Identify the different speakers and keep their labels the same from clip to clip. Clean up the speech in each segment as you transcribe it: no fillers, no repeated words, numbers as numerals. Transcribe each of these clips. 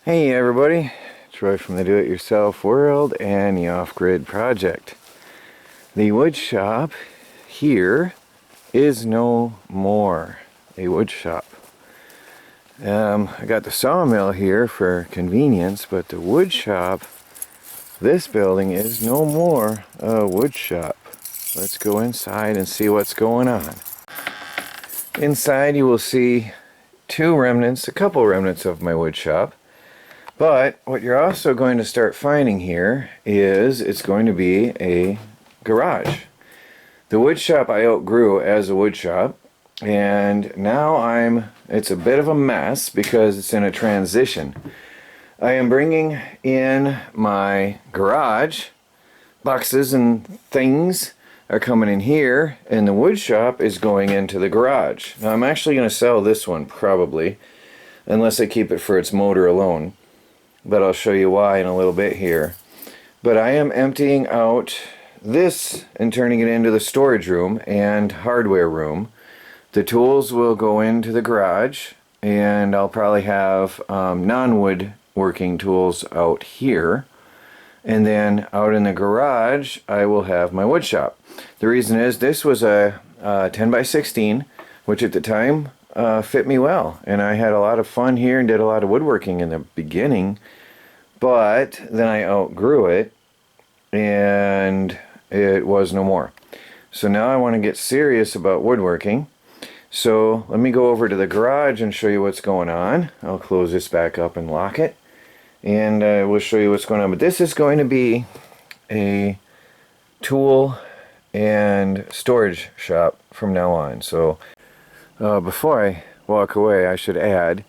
Speaker 1: Hey everybody, Troy from the Do-It-Yourself World and the Off-Grid Project. The wood shop here is no more a wood shop. I got the sawmill here for convenience, but the wood shop, this building is no more a wood shop. Let's go inside and see what's going on. Inside you will see a couple remnants of my wood shop. But what you're also going to start finding here is it's going to be a garage. The wood shop I outgrew as a wood shop, and now it's a bit of a mess because it's in a transition. I am bringing in my garage. Boxes and things are coming in here, and the wood shop is going into the garage. Now I'm actually going to sell this one probably, unless I keep it for its motor alone. But I'll show you why in a little bit here. But I am emptying out this and turning it into the storage room and hardware room. The tools will go into the garage, and I'll probably have non-wood working tools out here. And then out in the garage I will have my wood shop. The reason is this was a 10 by 16, which at the time fit me well, and I had a lot of fun here and did a lot of woodworking in the beginning, but then I outgrew it and it was no more. So now I want to get serious about woodworking. So let me go over to the garage and show you what's going on. I'll close this back up and lock it, and we'll show you what's going on. But this is going to be a tool and storage shop from now on. So before I walk away, I should add,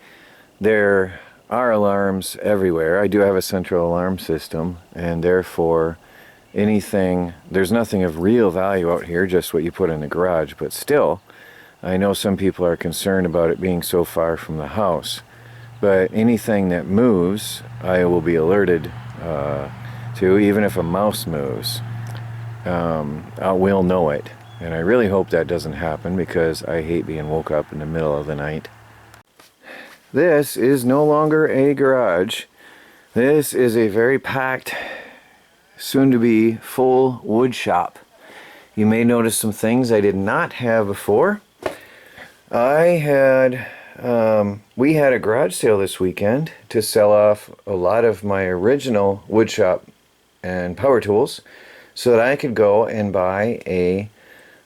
Speaker 1: there are alarms everywhere. I do have a central alarm system, and therefore there's nothing of real value out here, just what you put in the garage. But still, I know some people are concerned about it being so far from the house. But anything that moves, I will be alerted to. Even if a mouse moves, I will know it. And I really hope that doesn't happen, because I hate being woke up in the middle of the night. This is no longer a garage. This is a very packed, soon-to-be full wood shop. You may notice some things I did not have before. We had a garage sale this weekend to sell off a lot of my original wood shop and power tools, so that I could go and buy a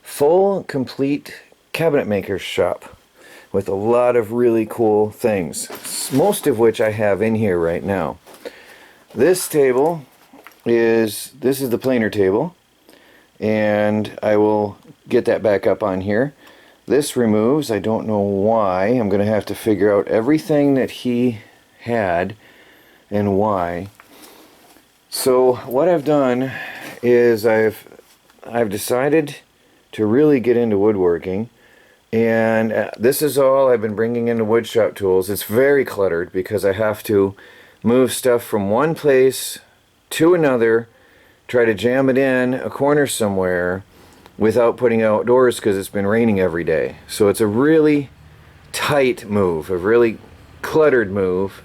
Speaker 1: full, complete cabinet maker's shop with a lot of really cool things, most of which I have in here right now. This is the planer table, and I will get that back up on here. This removes, I don't know why. I'm going to have to figure out everything that he had and why. So what I've done is I've decided to really get into woodworking, and this is all I've been bringing into wood shop tools. It's very cluttered because I have to move stuff from one place to another, try to jam it in a corner somewhere without putting it outdoors because it's been raining every day. So it's a really tight move, a really cluttered move,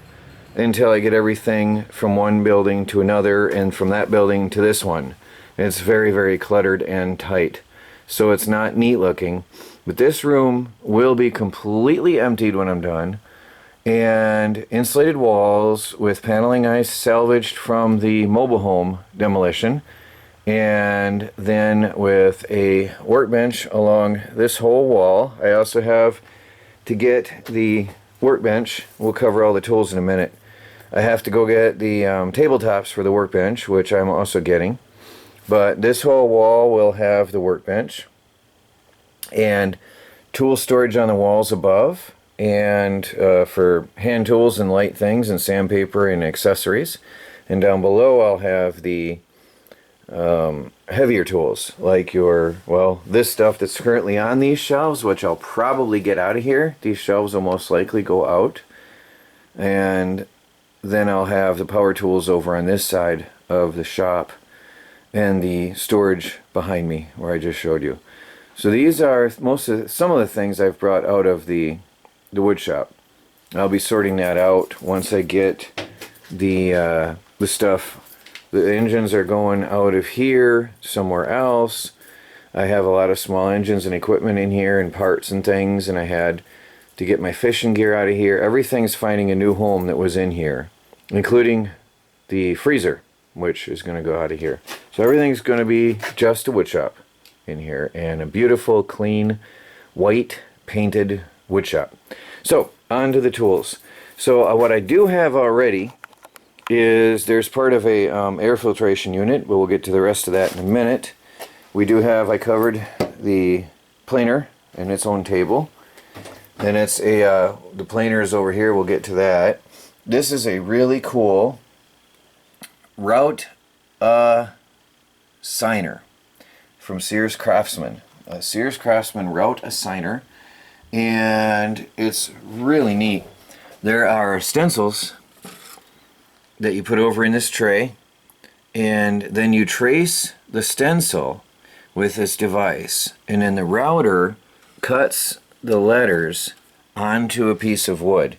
Speaker 1: until I get everything from one building to another and from that building to this one. It's very, very cluttered and tight. So it's not neat looking. But this room will be completely emptied when I'm done, and insulated walls with paneling I salvaged from the mobile home demolition, and then with a workbench along this whole wall. I also have to get the workbench. We'll cover all the tools in a minute. I have to go get the tabletops for the workbench, which I'm also getting. But this whole wall will have the workbench and tool storage on the walls above, and for hand tools and light things and sandpaper and accessories. And down below I'll have the heavier tools, like this stuff that's currently on these shelves, which I'll probably get out of here. These shelves will most likely go out, and then I'll have the power tools over on this side of the shop and the storage behind me where I just showed you. So these are some of the things I've brought out of the wood shop. I'll be sorting that out once I get the stuff. The engines are going out of here somewhere else. I have a lot of small engines and equipment in here and parts and things, and I had to get my fishing gear out of here. Everything's finding a new home that was in here, including the freezer, which is going to go out of here. So everything's going to be just a wood shop in here, and a beautiful, clean, white painted wood shop. So on to the tools. So what I do have already is there's part of a air filtration unit, but we'll get to the rest of that in a minute. We do have, I covered the planer and its own table. And it's the planer is over here, we'll get to that. This is a really cool route signer from Sears Craftsman. Sears Craftsman route assigner, and it's really neat. There are stencils that you put over in this tray, and then you trace the stencil with this device, and then the router cuts the letters onto a piece of wood.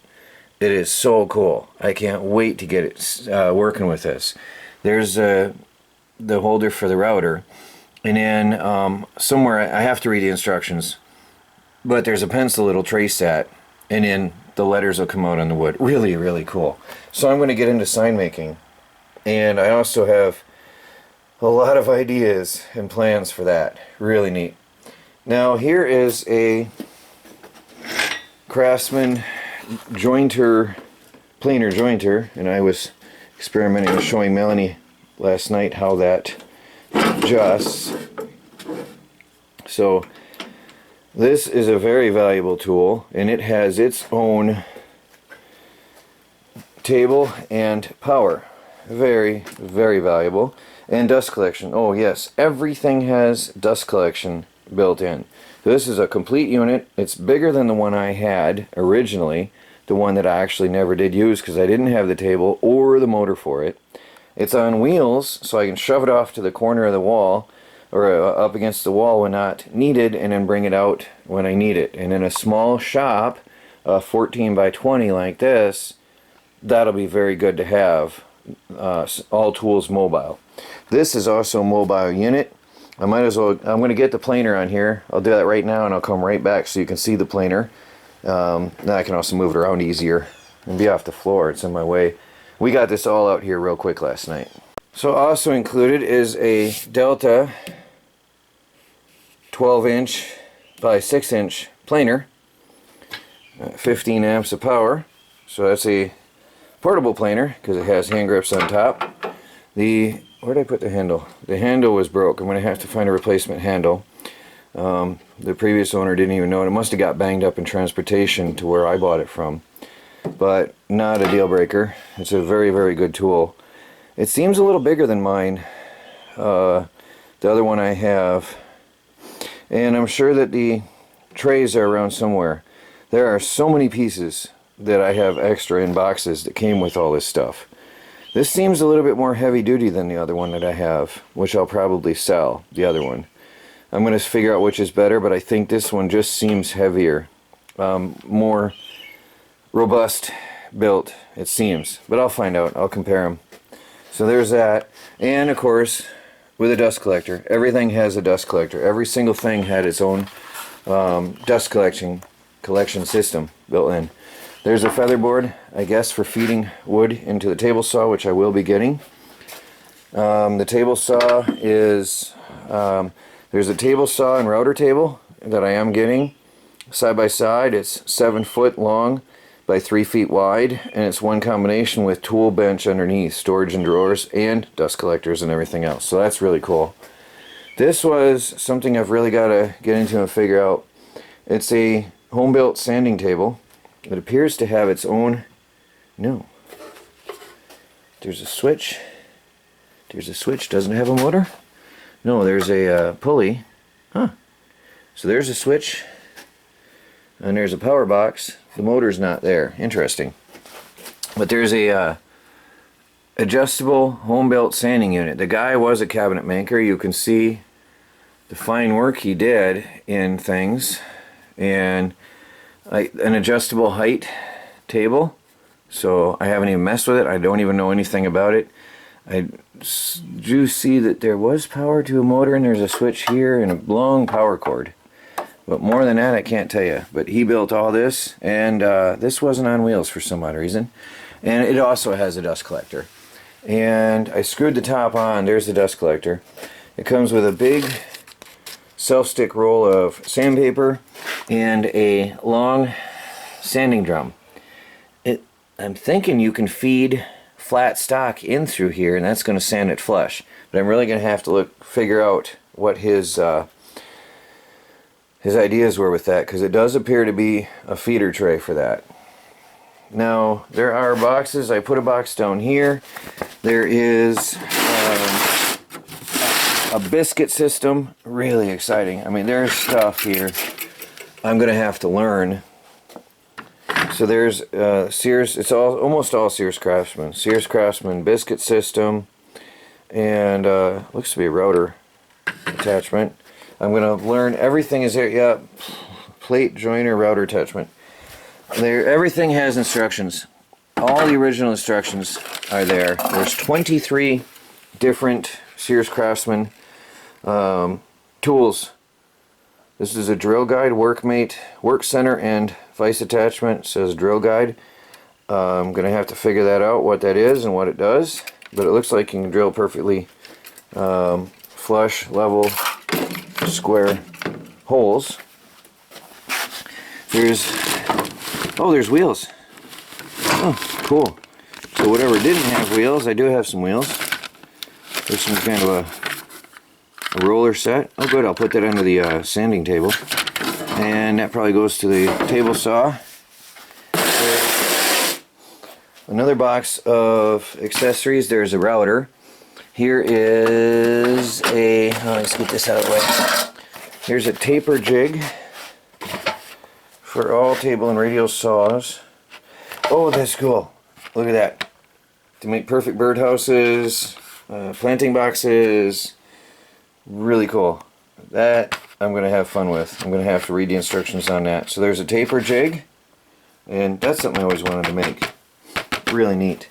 Speaker 1: It is so cool. I can't wait to get it working with this. There's the holder for the router, and then somewhere I have to read the instructions, but there's a pencil it'll trace that, and then the letters will come out on the wood. Really, really cool. So I'm going to get into sign making, and I also have a lot of ideas and plans for that. Really neat. Now here is a Craftsman jointer, planer jointer, and I was experimenting with showing Melanie last night how that adjusts. So this is a very valuable tool, and it has its own table and power. Very, very valuable. And dust collection. Oh yes, everything has dust collection built in. This is a complete unit. It's bigger than the one I had originally, the one that I actually never did use because I didn't have the table or the motor for it. It's on wheels, so I can shove it off to the corner of the wall or up against the wall when not needed, and then bring it out when I need it. And in a small shop, 14 by 20 like this, that'll be very good to have. All tools mobile. This is also a mobile unit. I might as well, I'm going to get the planer on here. I'll do that right now, and I'll come right back so you can see the planer. Then I can also move it around easier and be off the floor. It's in my way. We got this all out here real quick last night. So also included is a Delta 12-inch by 6-inch planer, 15 amps of power. So that's a portable planer because it has hand grips on top. Where did I put the handle? The handle was broke. I'm going to have to find a replacement handle. The previous owner didn't even know it. It must have got banged up in transportation to where I bought it from. But not a deal breaker. It's a very, very good tool. It seems a little bigger than mine, the other one I have. And I'm sure that the trays are around somewhere. There are so many pieces that I have extra in boxes that came with all this stuff. This seems a little bit more heavy duty than the other one that I have, which I'll probably sell, the other one. I'm going to figure out which is better, but I think this one just seems heavier. More robust built, it seems. But I'll find out. I'll compare them. So there's that. And of course, with a dust collector. Everything has a dust collector. Every single thing had its own dust collection system built in. There's a feather board, I guess, for feeding wood into the table saw, which I will be getting. The table saw is, there's a table saw and router table that I am getting. Side by side, it's 7 foot long by 3 feet wide, and it's one combination with tool bench underneath, storage and drawers, and dust collectors and everything else. So that's really cool. This was something I've really got to get into and figure out. It's a home-built sanding table. It appears to have its own, no, there's a switch. There's a switch. Doesn't it have a motor? No, there's a pulley. Huh. So there's a switch, and there's a power box. The motor's not there. Interesting. But there's a adjustable home-built sanding unit. The guy was a cabinet maker. You can see the fine work he did in things. And an adjustable height table, so I haven't even messed with it. I don't even know anything about it. I do see that there was power to a motor, and there's a switch here and a long power cord. But more than that, I can't tell you. But he built all this, and this wasn't on wheels for some odd reason. And it also has a dust collector. And I screwed the top on. There's the dust collector. It comes with a big self-stick roll of sandpaper and a long sanding drum. I'm thinking you can feed flat stock in through here, and that's going to sand it flush. But I'm really going to have to figure out what his ideas were with that, because it does appear to be a feeder tray for that. Now, there are boxes. I put a box down here. There is a biscuit system. Really exciting. I mean, there's stuff here I'm going to have to learn. So there's Sears, it's almost all Sears Craftsman. Sears Craftsman biscuit system, and looks to be a router attachment. I'm going to learn everything is there. Yeah, plate joiner router attachment. Everything has instructions. All the original instructions are there. There's 23 different Sears Craftsman tools. This is a drill guide, workmate, work center, and vise attachment. It says drill guide. I'm going to have to figure that out, what that is and what it does. But it looks like you can drill perfectly flush, level, square holes. There's wheels. Oh, cool. So whatever didn't have wheels, I do have some wheels. There's some kind of a roller set. Oh good, I'll put that under the sanding table. And that probably goes to the table saw. Another box of accessories. There's a router. Here is a, let's get this out of the way. Here's a taper jig for all table and radial saws. Oh, that's cool. Look at that. To make perfect birdhouses, planting boxes. Really cool. That I'm going to have fun with. I'm going to have to read the instructions on that. So there's a taper jig, and that's something I always wanted to make. Really neat.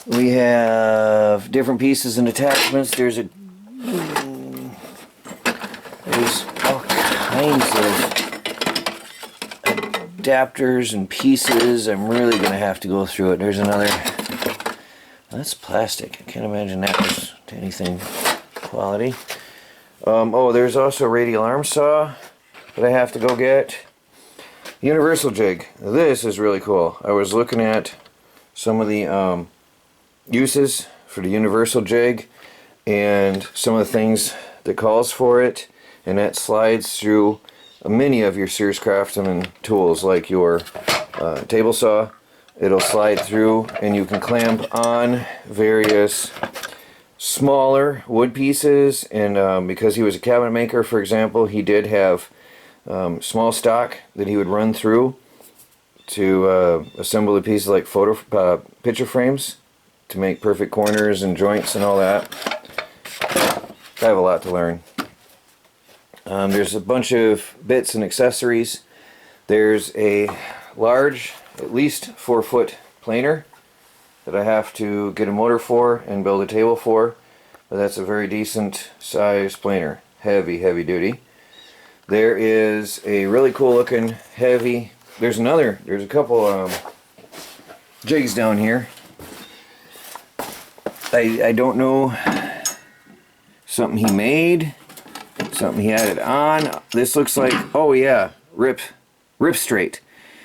Speaker 1: We have different pieces and attachments. There's all kinds of adapters and pieces. I'm really going to have to go through it. There's another. That's plastic. I can't imagine that was anything quality. Oh, there's also a radial arm saw that I have to go get. Universal jig. This is really cool. I was looking at some of the uses for the universal jig and some of the things that calls for it, and that slides through many of your Sears Craftsman tools, like your table saw. It'll slide through, and you can clamp on various smaller wood pieces. And because he was a cabinet maker, for example, he did have small stock that he would run through to assemble the pieces like picture frames to make perfect corners and joints and all that. I have a lot to learn. There's a bunch of bits and accessories. There's a large, at least 4-foot planer that I have to get a motor for and build a table for. But that's a very decent size planer. Heavy, heavy duty. There is a really cool looking heavy, there's a couple jigs down here. I don't know, something he made, something he added on. This looks like, oh yeah, rip straight.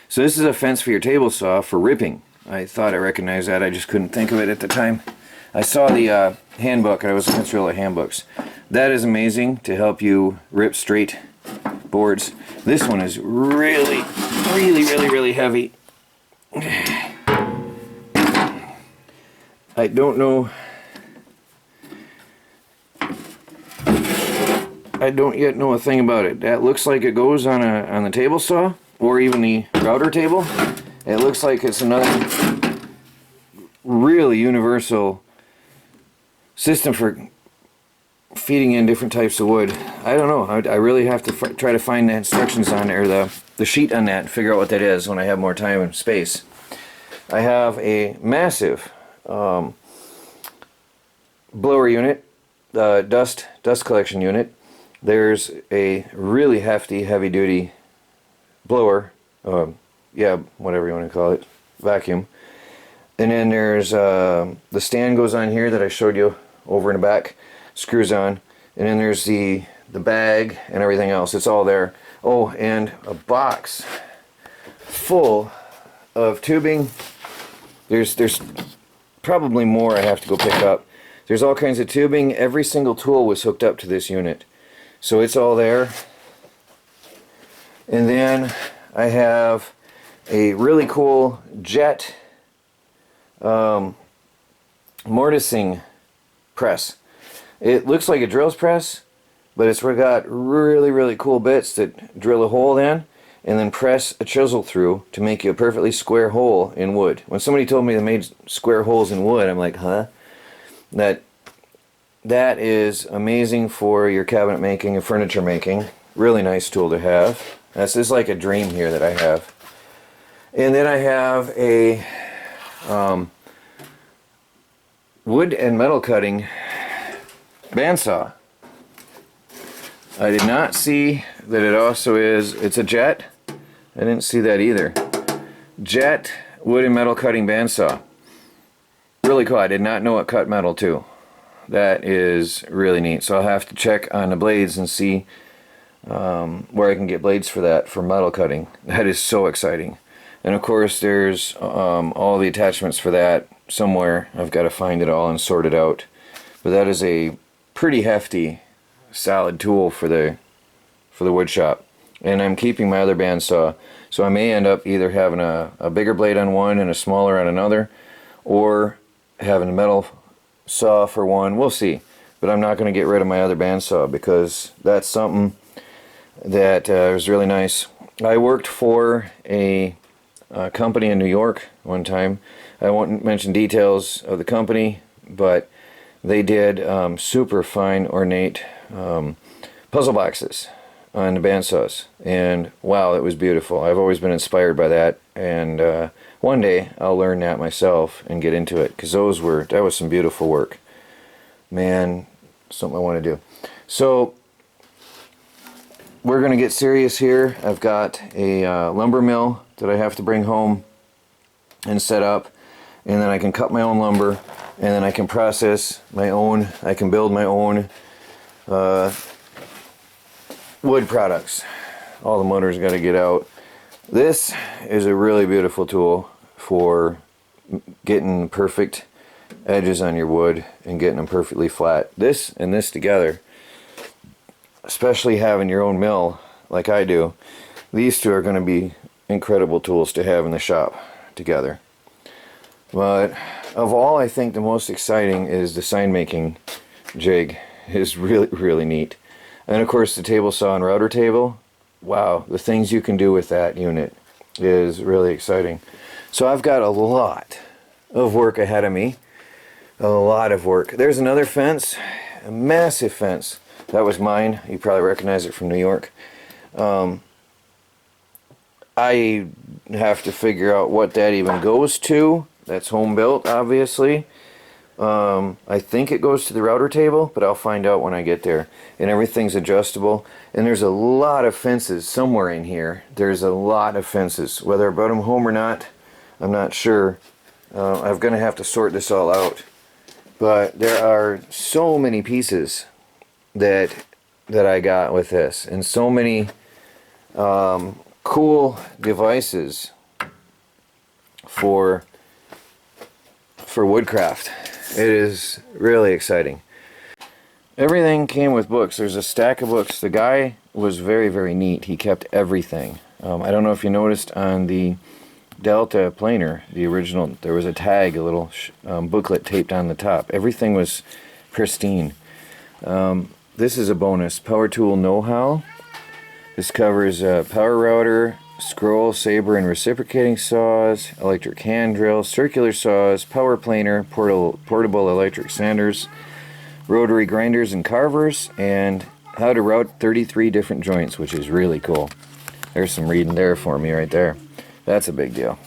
Speaker 1: So this is a fence for your table saw for ripping. I thought I recognized that, I just couldn't think of it at the time. I saw the handbook, I was looking through all the handbooks. That is amazing to help you rip straight boards. This one is really, really, really, really heavy. I don't know. I don't yet know a thing about it. That looks like it goes on the table saw, or even the router table. It looks like it's another really universal system for feeding in different types of wood. I don't know. I really have to try to find the instructions on it, or the sheet on that, and figure out what that is when I have more time and space. I have a massive blower unit, dust collection unit. There's a really hefty, heavy-duty blower, yeah, whatever you want to call it, vacuum. And then there's the stand goes on here that I showed you over in the back, screws on. And then there's the bag and everything else. It's all there. Oh, and a box full of tubing. There's probably more I have to go pick up. There's all kinds of tubing. Every single tool was hooked up to this unit. So it's all there. And then I have a really cool jet mortising press. It looks like a drills press, but it's got really cool bits that drill a hole in and then press a chisel through to make you a perfectly square hole in wood. When somebody told me they made square holes in wood, I'm like, huh? That is amazing for your cabinet making and furniture making. Really nice tool to have. This is like a dream here that I have. And then I have a wood and metal cutting bandsaw. I did not see that it also it's a jet. I didn't see that either. Jet wood and metal cutting bandsaw. Really cool. I did not know it cut metal too. That is really neat. So I'll have to check on the blades and see where I can get blades for that, for metal cutting. That is so exciting. And of course there's all the attachments for that somewhere. I've got to find it all and sort it out. But that is a pretty hefty, solid tool for the wood shop. And I'm keeping my other bandsaw, so I may end up either having a bigger blade on one and a smaller on another, or having a metal saw for one. We'll see. But I'm not going to get rid of my other bandsaw because that's something that was really nice. I worked for a company in New York one time. I won't mention details of the company, but they did super fine, ornate puzzle boxes on the bandsaws, and wow, it was beautiful. I've always been inspired by that, and one day I'll learn that myself and get into it, because that was some beautiful work. Man, something I want to do. So we're going to get serious here. I've got a lumber mill that I have to bring home and set up, and then I can cut my own lumber, and then I can process my own, I can build my own wood products. All the motor's got to get out. This is a really beautiful tool for getting perfect edges on your wood and getting them perfectly flat. This and this together, especially having your own mill like I do, these two are going to be incredible tools to have in the shop together. But of all, I think the most exciting is the sign making jig. Is really neat. And of course the table saw and router table. Wow, the things you can do with that unit is really exciting. So I've got a lot of work ahead of me. A lot of work. There's another fence, a massive fence. That was mine. You probably recognize it from New York. I have to figure out what that even goes to. That's home built, obviously. I think it goes to the router table, but I'll find out when I get there. And everything's adjustable. And there's a lot of fences somewhere in here. There's a lot of fences. Whether I brought them home or not, I'm not sure. I'm going to have to sort this all out. But there are so many pieces that I got with this, and so many cool devices for woodcraft. It is really exciting. Everything came with books. There's a stack of books. The guy was very neat. He kept everything. I don't know if you noticed on the Delta planer, the original, there was a tag, a little booklet taped on the top. Everything was pristine. This is a bonus. Power tool know-how. This covers power router, scroll, saber, and reciprocating saws, electric hand drill, circular saws, power planer, portable electric sanders, rotary grinders and carvers, and how to route 33 different joints, which is really cool. There's some reading there for me right there. That's a big deal.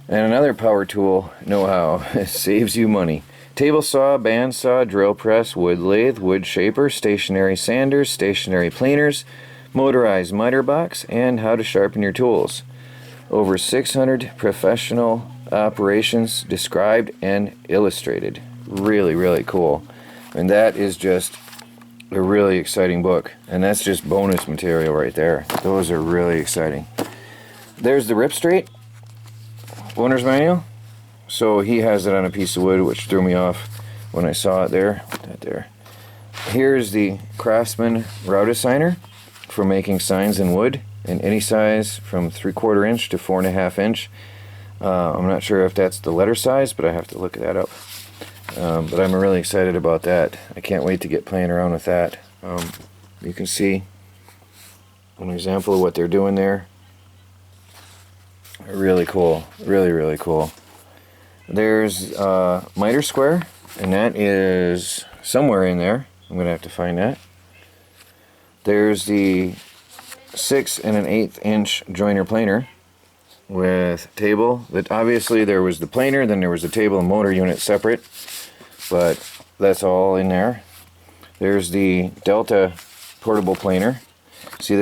Speaker 1: And another power tool know-how. It saves you money. Table saw, band saw, drill press, wood lathe, wood shaper, stationary sanders, stationary planers, motorized miter box, and how to sharpen your tools. Over 600 professional operations described and illustrated. Really, really cool. And that is just a really exciting book. And that's just bonus material right there. Those are really exciting. There's the rip straight owner's manual. So he has it on a piece of wood, which threw me off when I saw it there. Right there. Here's the Craftsman route assigner for making signs in wood in any size from 3/4 inch to 4.5 inch. I'm not sure if that's the letter size, but I have to look that up. But I'm really excited about that. I can't wait to get playing around with that. You can see an example of what they're doing there. Really cool. Really, really cool. There's miter square, and that is somewhere in there. I'm going to have to find that. There's the 6 1/8 inch joiner planer with table. That obviously there was the planer, then there was the table and motor unit separate, but that's all in there. There's the Delta portable planer. See,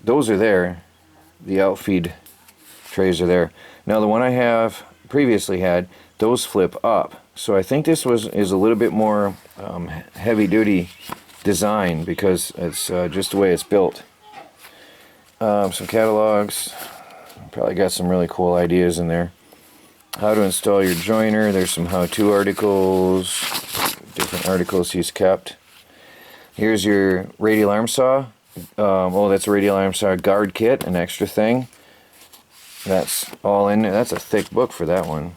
Speaker 1: those are there. The outfeed trays are there. Now the one I have previously had, those flip up. So I think this is a little bit more heavy duty design because it's just the way it's built. Some catalogs. Probably got some really cool ideas in there. How to install your joiner. There's some how-to articles, different articles he's kept. Here's your radial arm saw. Oh, that's a radial arm saw guard kit, an extra thing. That's all in there. That's a thick book for that one.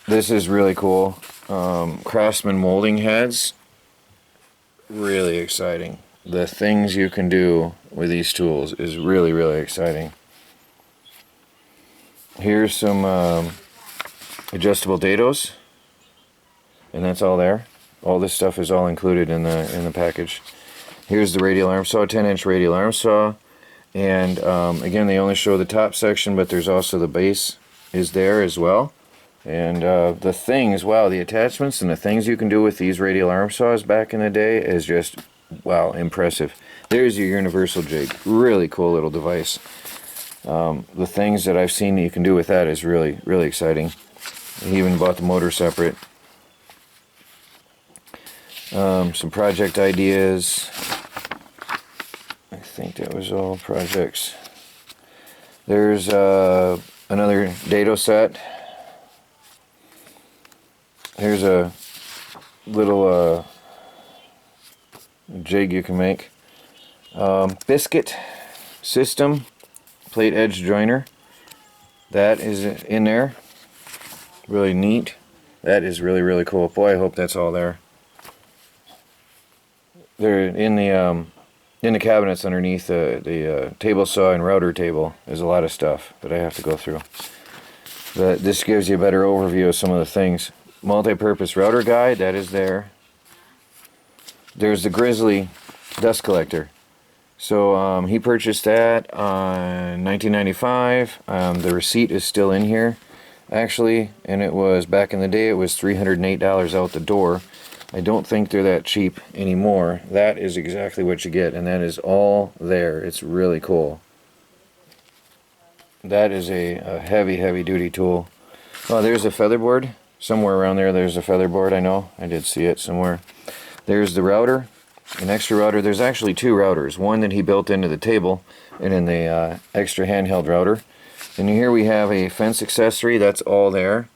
Speaker 1: This is really cool. Craftsman molding heads. Really exciting. The things you can do with these tools is really, really exciting. Here's some adjustable dados, and that's all there. All this stuff is all included in the package. Here's the radial arm saw, 10-inch radial arm saw, and again, they only show the top section, but there's also the base is there as well. And the things, wow, the attachments and the things you can do with these radial arm saws back in the day is just, wow, impressive. There's your universal jig. Really cool little device. The things that I've seen that you can do with that is really, really exciting. He even bought the motor separate. Some project ideas. I think that was all projects. There's another dado set. Here's a little jig you can make. Biscuit system, plate edge joiner. That is in there. Really neat. That is really, really cool. Boy, I hope that's all there. They're in the cabinets underneath the table saw and router table. There's a lot of stuff that I have to go through. But this gives you a better overview of some of the things. Multi-purpose router guide, that is there. There's the Grizzly dust collector. So he purchased that on 1995. The receipt is still in here, actually, and it was, back in the day, it was $308 out the door. I don't think they're that cheap anymore. That is exactly what you get, and that is all there. It's really cool. That is a heavy, heavy duty tool. Oh, there's a featherboard. Somewhere around there, there's a featherboard, I know. I did see it somewhere. There's the router, an extra router. There's actually two routers. One that he built into the table, and then the extra handheld router. And here we have a fence accessory. That's all there.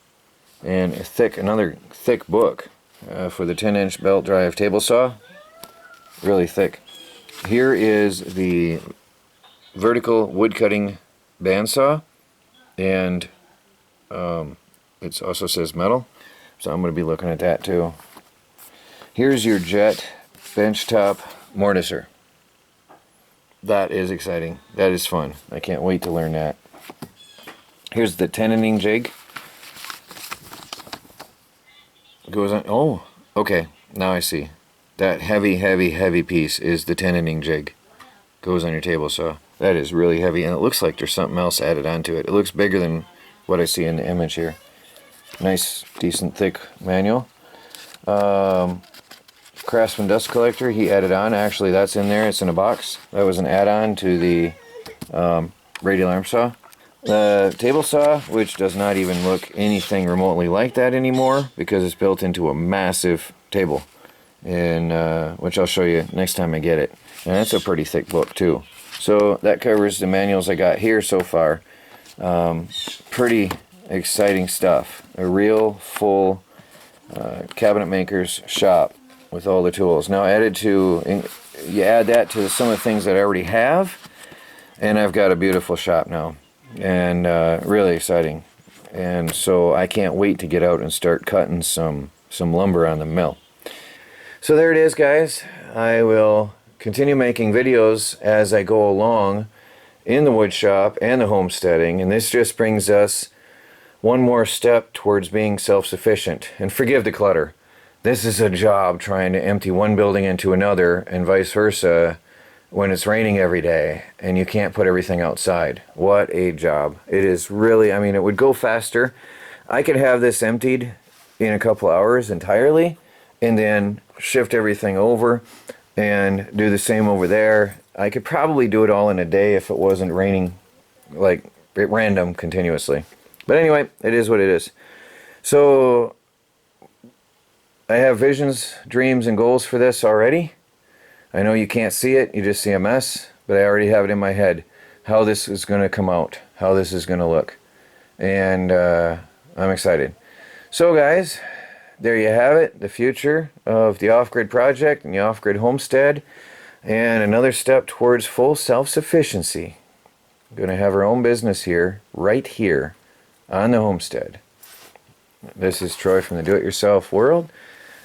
Speaker 1: And another thick book for the 10-inch belt drive table saw. Really thick. Here is the vertical wood cutting bandsaw, and it also says metal, so I'm going to be looking at that too. Here's your jet benchtop mortiser. That is exciting. That is fun. I can't wait to learn that. Here's the tenoning jig. Goes on. Oh, okay. Now I see. That heavy, heavy, heavy piece is the tenoning jig. Goes on your table saw. That is really heavy, and it looks like there's something else added onto it. It looks bigger than what I see in the image here. Nice, decent, thick manual. Craftsman dust collector, he added on. Actually, that's in there. It's in a box. That was an add-on to the radial arm saw. The table saw, which does not even look anything remotely like that anymore because it's built into a massive table, and which I'll show you next time I get it. And that's a pretty thick book too. So that covers the manuals I got here so far. Pretty exciting stuff. A real full cabinet maker's shop with all the tools. Now you add that to some of the things that I already have, and I've got a beautiful shop now, and really exciting. And so I can't wait to get out and start cutting some lumber on the mill. So there it is, guys. I will continue making videos as I go along in the wood shop and the homesteading, and this just brings us one more step towards being self-sufficient. And forgive the clutter. This is a job trying to empty one building into another and vice versa when it's raining every day and you can't put everything outside. What a job. It is really, I mean, it would go faster. I could have this emptied in a couple hours entirely and then shift everything over and do the same over there. I could probably do it all in a day if it wasn't raining like at random continuously. But anyway, it is what it is. So I have visions, dreams, and goals for this already. I know you can't see it, you just see a mess, but I already have it in my head how this is going to come out, how this is going to look. And I'm excited. So guys, there you have it, the future of the off-grid project and the off-grid homestead, and another step towards full self-sufficiency. I'm going to have our own business here, right here, on the homestead. This is Troy from the Do-It-Yourself World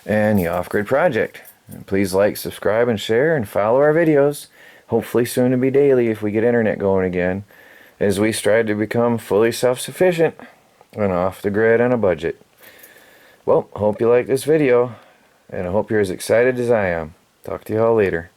Speaker 1: and the Off-Grid Project. And please like, subscribe, and share, and follow our videos. Hopefully soon to be daily if we get internet going again, as we strive to become fully self-sufficient and off the grid on a budget. Well, hope you like this video, and I hope you're as excited as I am. Talk to you all later.